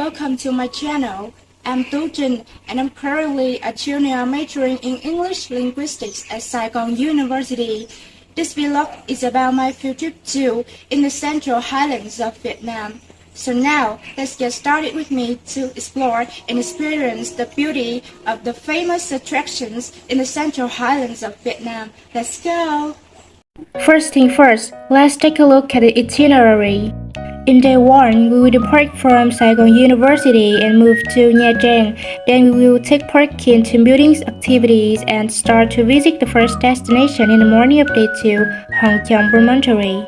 welcome to my channel. I'm Trinh and I'm currently a junior majoring in English linguistics at Saigon University. This vlog is about my field trip to in the central highlands of Vietnam. So now, let's get started with me to explore and experience the beauty of the famous attractions in the central highlands of Vietnam. Let's go! First thing first, let's take a look at the itinerary. In day 1, we will depart from Saigon University and move to Nha Trang. Then we will take part in team building activities and start to visit the first destination in the morning of day 2, Hong Chong Promontory.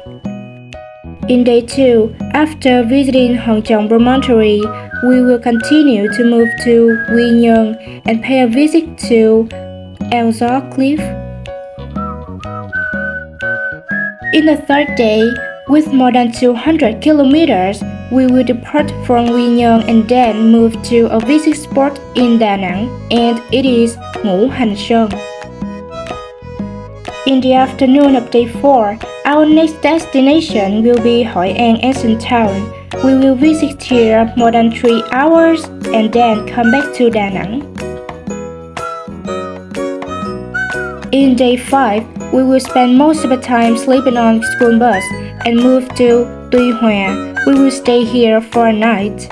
In day 2, after visiting Hong Chong Promontory, we will continue to move to Quy Nhơn and pay a visit to Eo Gió Cliff. In the third day, with more than 200 kilometers, we will depart from Quy Nhơn and then move to a visit spot in Da Nang, and it is Ngũ Hành Sơn. In the afternoon of day 4, our next destination will be Hội An Ancient Town. We will visit here more than 3 hours and then come back to Da Nang. In day 5, we will spend most of the time sleeping on school bus and move to Tuy Hòa. We will stay here for a night.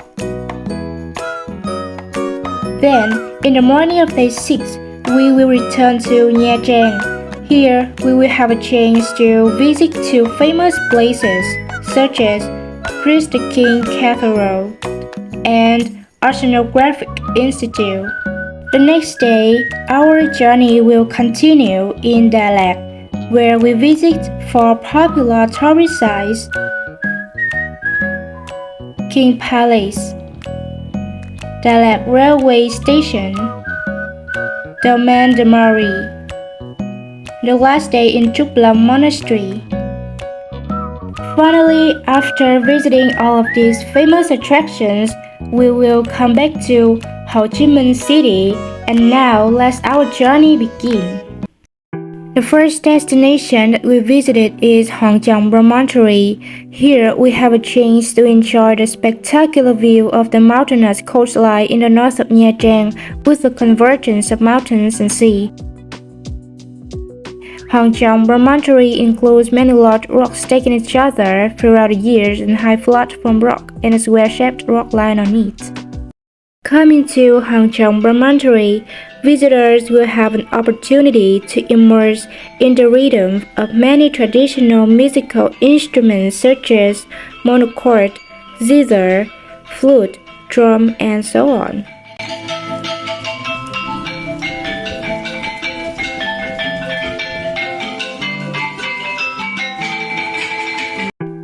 Then, in the morning of day 6, we will return to Nha Trang. Here, we will have a chance to visit 2 famous places, such as Christ the King Cathedral and Oceanographic Institute. The next day, our journey will continue in Đà Lạt, where we visit 4 popular tourist sites: King Palace, Đà Lạt Railway Station, Domaine de Marie, the last day in Trúc Lâm Monastery. Finally, after visiting all of these famous attractions, we will come back to Ho Chi Minh City, and now let our journey begin. The first destination that we visited is Hong Chong Promontory. Here we have a chance to enjoy the spectacular view of the mountainous coastline in the north of Nha Trang with the convergence of mountains and sea. Hong Chong Promontory includes many large rocks stacking each other throughout the years and high platform rock and a square-shaped rock line on it. Coming to Hong Chong Promontory, visitors will have an opportunity to immerse in the rhythm of many traditional musical instruments such as monochord, zither, flute, drum, and so on.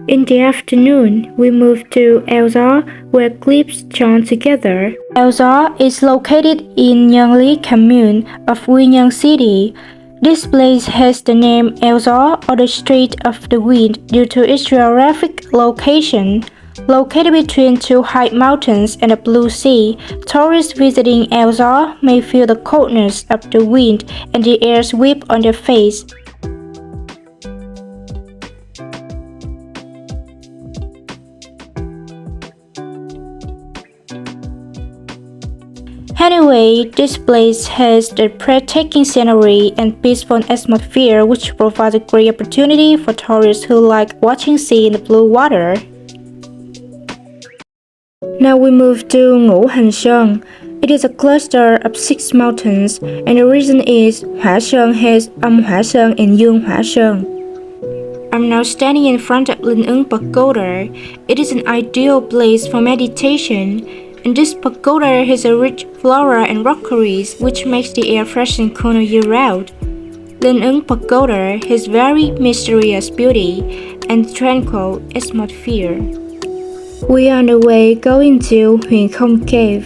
In the afternoon, we moved to Eo Gió, where cliffs join together. Eo Gió is located in Nhơn Lý commune of Quy Nhơn City. This place has the name Eo Gió, or the Street of the Wind, due to its geographic location. Located between 2 high mountains and the blue sea, tourists visiting Eo Gió may feel the coldness of the wind and the air sweep on their face. Anyway, this place has the breathtaking scenery and peaceful atmosphere, which provides a great opportunity for tourists who like watching sea in the blue water. Now we move to Ngũ Hành Sơn. It is a cluster of 6 mountains, and the reason is Hỏa Sơn has Hỏa Sơn and Dương Hỏa Sơn. I'm now standing in front of Linh Ứng Pagoda. It is an ideal place for meditation. And this pagoda has a rich flora and rockeries, which makes the air fresh and cool year-round. Linh Ứng Pagoda has very mysterious beauty and tranquil atmosphere. We are on the way going to Huyền Không Cave.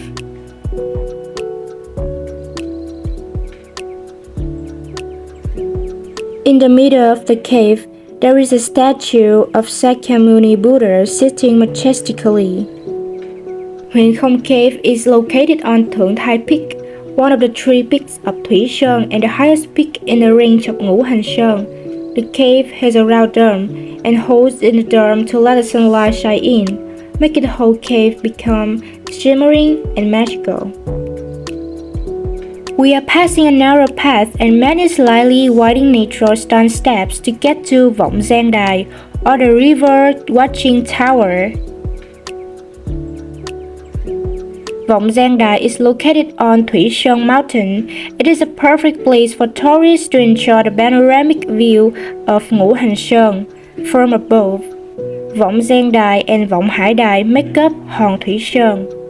In the middle of the cave, there is a statue of Sakyamuni Buddha sitting majestically. Huyền Không Cave is located on Thượng Thai Peak, one of the 3 peaks of Thủy Sơn and the highest peak in the range of Ngũ Hành Sơn. The cave has a round dome and holes in the dome to let the sunlight shine in. making the whole cave become shimmering and magical. We are passing a narrow path and many slightly winding natural stone steps to get to Vọng Giang Đài, or the river watching tower. Vọng Giang Đài is located on Thủy Sơn Mountain. It is a perfect place for tourists to enjoy the panoramic view of Ngũ Hành Sơn from above. Vọng Giang Đài and Vọng Hải Đài make up Hòn Thủy Sơn.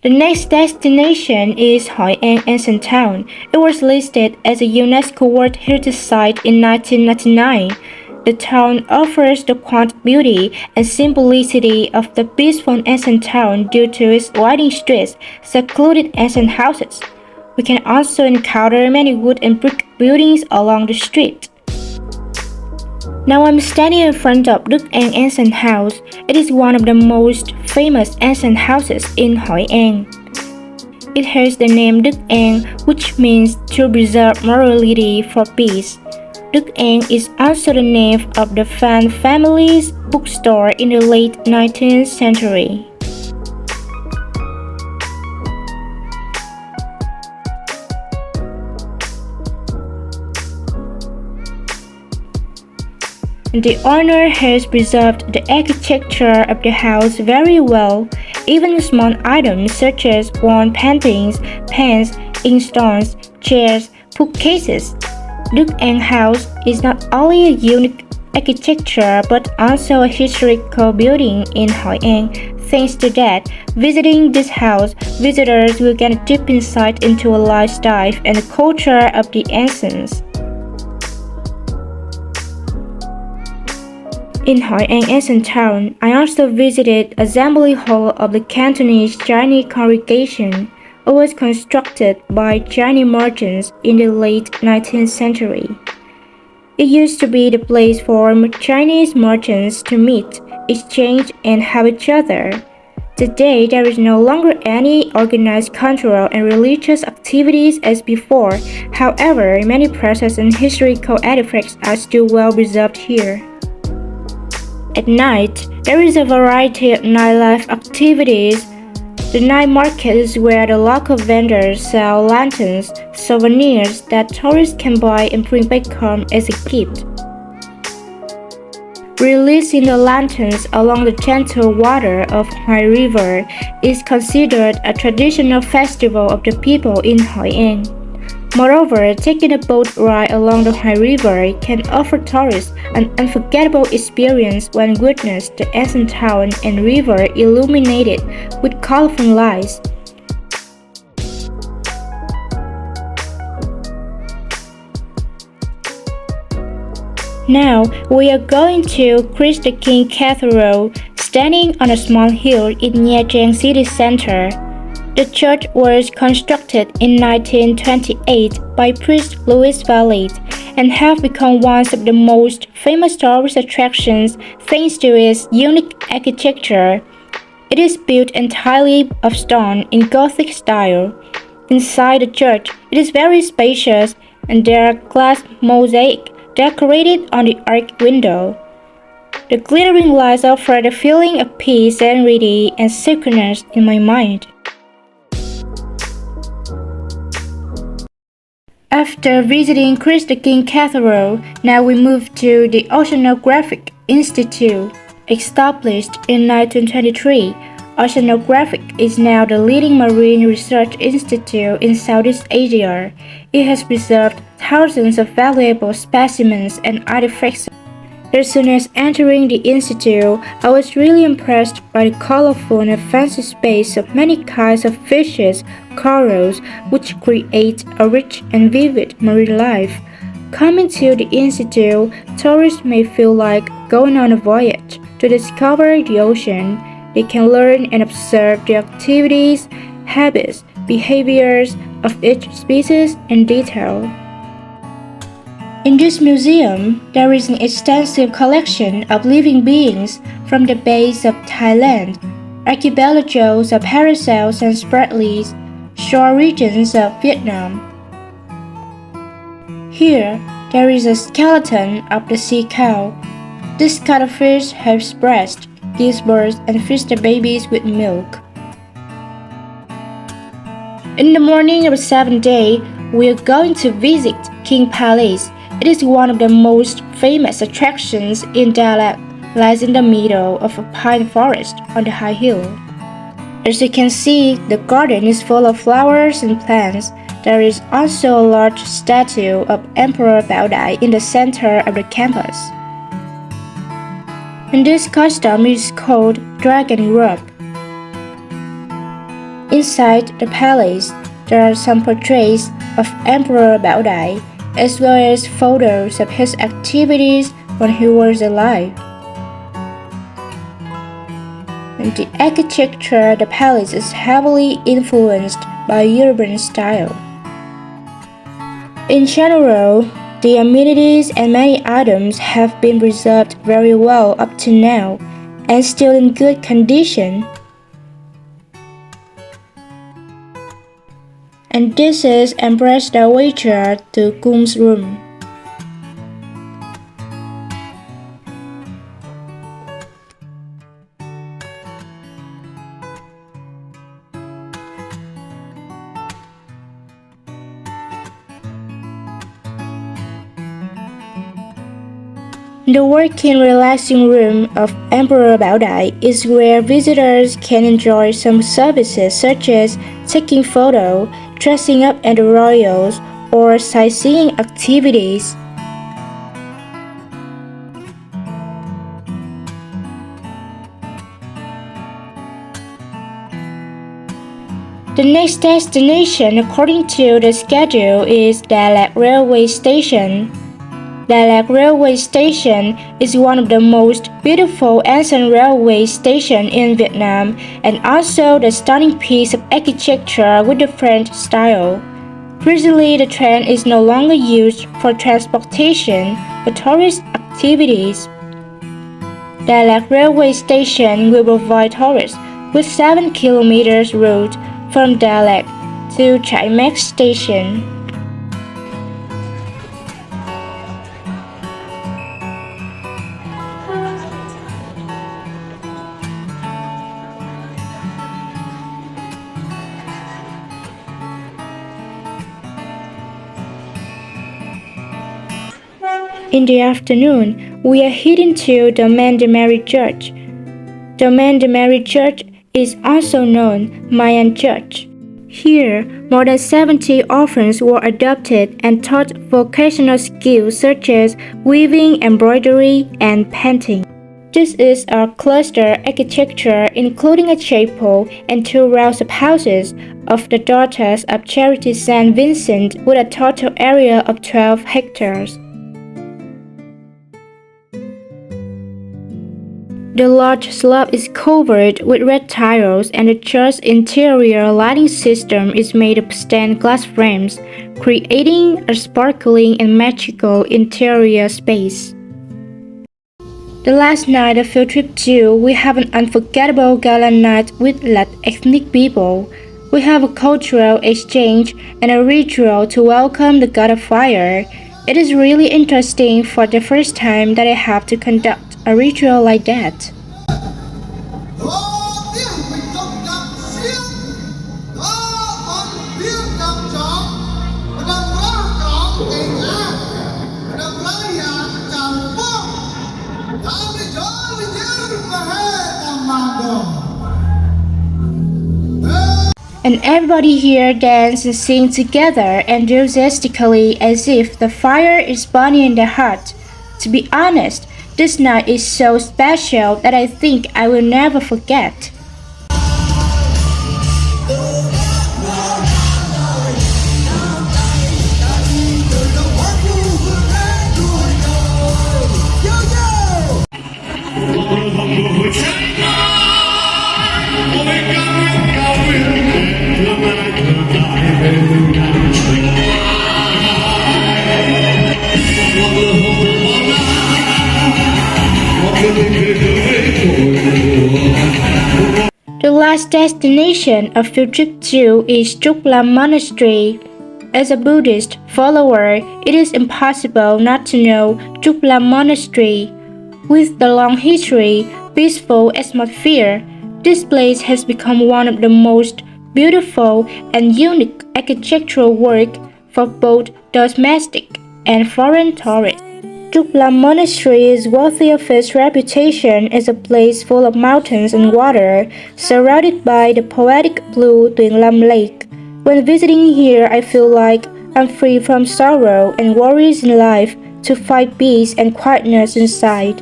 The next destination is Hội An Ancient Town. It was listed as a UNESCO World Heritage Site in 1999. The town offers the quaint beauty and simplicity of the peaceful ancient town due to its winding streets, secluded ancient houses. We can also encounter many wood and brick buildings along the street. Now I'm standing in front of Đức An Ancient House. It is one of the most famous ancient houses in Hội An. It has the name Đức An, which means to preserve morality for peace. Đức An is also the name of the Phan family's bookstore in the late 19th century. The owner has preserved the architecture of the house very well. Even small items such as wall paintings, pens, inkstones, chairs, bookcases. Đức An House is not only a unique architecture but also a historical building in Hội An. Thanks to that, visiting this house, visitors will get a deep insight into a lifestyle and the culture of the ancients. In Hội An Ancient Town, I also visited Assembly Hall of the Cantonese Chinese congregation. It was constructed by Chinese merchants in the late 19th century. It used to be the place for Chinese merchants to meet, exchange, and help each other. Today, there is no longer any organized cultural and religious activities as before. However, many precious and historical artifacts are still well preserved here. At night, there is a variety of nightlife activities. The night market is where the local vendors sell lanterns, souvenirs that tourists can buy and bring back home as a gift. Releasing the lanterns along the gentle water of Hoài River is considered a traditional festival of the people in Hội An. Moreover, taking a boat ride along the Hoài River can offer tourists an unforgettable experience when witness the ancient town and river illuminated with colorful lights. Now we are going to Christ the King Cathedral, standing on a small hill in Nha Trang city center. The church was constructed in 1928 by priest Louis Vallet and have become one of the most famous tourist attractions thanks to its unique architecture. It is built entirely of stone in Gothic style. Inside the church, it is very spacious and there are glass mosaics decorated on the arch window. The glittering lights offer the feeling of peace, serenity, and sacredness in my mind. After visiting Christ the King Cathedral, now we move to the Oceanographic Institute. Established in 1923, Oceanographic is now the leading marine research institute in Southeast Asia. It has preserved thousands of valuable specimens and artifacts. As soon as entering the institute, I was really impressed by the colorful and fancy space of many kinds of fishes, corals, which create a rich and vivid marine life. Coming to the institute, tourists may feel like going on a voyage to discover the ocean. They can learn and observe the activities, habits, behaviors of each species in detail. In this museum, there is an extensive collection of living beings from the base of Thailand, archipelagos of paracels and spratlys, shore regions of Vietnam. Here, there is a skeleton of the sea cow, This cuttlefish has breast, gives birth, and feeds the babies with milk. In the morning of the seventh day, we are going to visit King Palace. It is one of the most famous attractions in Dalat, lies in the middle of a pine forest on the high hill. As you can see, the garden is full of flowers and plants. There is also a large statue of Emperor Baodai in the center of the campus. And this costume is called dragon robe. Inside the palace, there are some portraits of Emperor Baodai, as well as photos of his activities when he was alive. And the architecture of the palace is heavily influenced by European style. In general, the amenities and many items have been preserved very well up to now and still in good condition. And this is Empress Dowager to Kung's room. The working relaxing room of Emperor Baodai is where visitors can enjoy some services such as taking photos, dressing up as the royals, or sightseeing activities. The next destination according to the schedule is Dalat Railway Station. Dalat Railway Station is one of the most beautiful ancient railway stations in Vietnam and also the stunning piece of architecture with the French style. Recently, the train is no longer used for transportation but tourist activities. Dalat Railway Station will provide tourists with 7 kilometers route from Dalat to Chimek Station. In the afternoon, we are heading to Domaine de Marie Church. Domaine de Marie Church is also known Mayan Church. Here, more than 70 orphans were adopted and taught vocational skills such as weaving, embroidery, and painting. This is a cluster architecture including a chapel and 2 rows of houses of the Daughters of Charity Saint Vincent with a total area of 12 hectares. The large slab is covered with red tiles and the church's interior lighting system is made of stained glass frames, creating a sparkling and magical interior space. The last night of field trip 2, we have an unforgettable gala night with ethnic people. We have a cultural exchange and a ritual to welcome the god of fire. It is really interesting for the first time that I have to conduct a ritual like that. And everybody here dance and sing together enthusiastically as if the fire is burning in their heart. To be honest, this night is so special that I think I will never forget. The last destination of field trip 2 is Trúc Lâm Monastery. As a Buddhist follower, it is impossible not to know Trúc Lâm Monastery. With the long history, peaceful atmosphere, this place has become one of the most beautiful and unique architectural work for both domestic and foreign tourists. Trúc Monastery is worthy of its reputation as a place full of mountains and water, surrounded by the poetic blue Tuyền Lâm Lake. When visiting here, I feel like I'm free from sorrow and worries in life to find peace and quietness inside.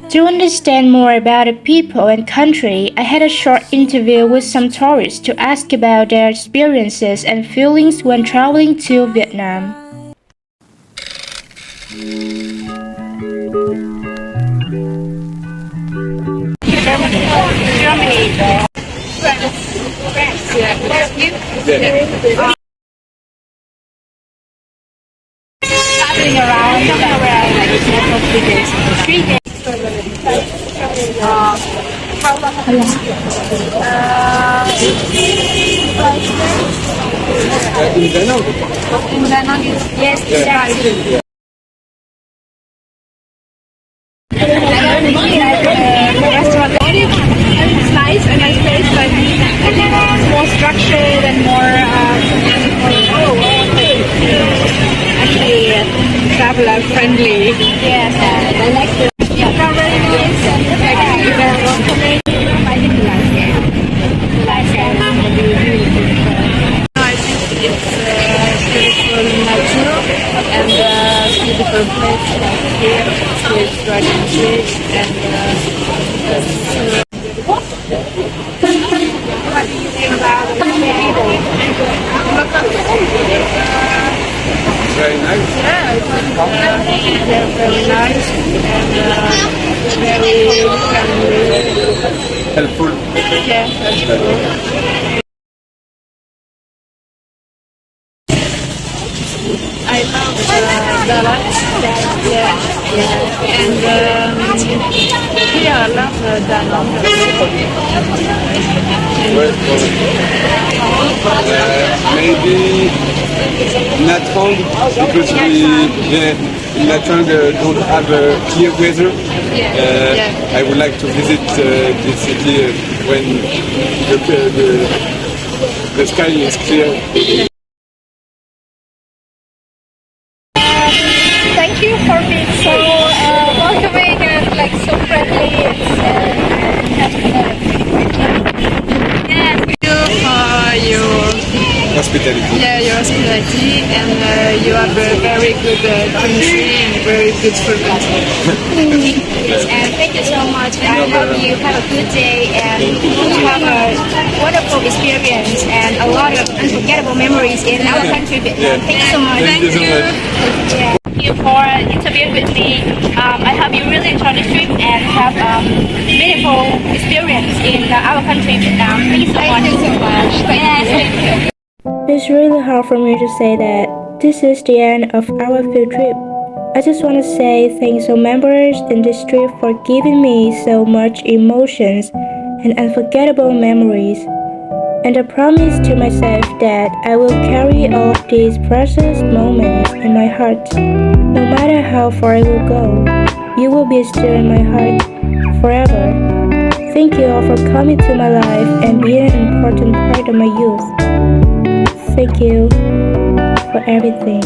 To understand more about the people and country, I had a short interview with some tourists to ask about their experiences and feelings when traveling to Vietnam. Germany. France. Traveling around somewhere like 3 days. 3 days. How long? In Danang? Yes, exactly. It's nice, a nice place, but I think it's more structured and more actually traveler friendly. Yes, I like the very nice and actually very welcoming. I think the landscape. The landscape is really beautiful. I think it's beautiful nature and beautiful place like here with dragon trees and what do you think about the people? Very nice. Yeah, they're very nice and very Helpful. yeah, helpful. I love Dallas. Yeah. And I love Danang. Maybe Natrang, because in Natrang don't have clear weather. I would like to visit this city when the sky is clear. Thank you for being so welcoming and like so friendly. Yes, thank you for your Hospitality. your hospitality and you have a very good country and very beautiful country. And thank you so much. And I hope you have a good day and you have a wonderful experience and a lot of unforgettable memories in our country, Vietnam. Thank you so much. Thank you so much. Thank you for interviewing with me. I hope you really enjoy the trip and have meaningful experience in our country, Vietnam. Thank you so much. Thank you so much. Yes, thank you. It's really hard for me to say that this is the end of our field trip. I just want to say thanks to members in this trip for giving me so much emotions and unforgettable memories. And I promise to myself that I will carry all of these precious moments in my heart. No matter how far I will go, you will be still in my heart forever. Thank you all for coming to my life and being an important part of my youth. Thank you for everything.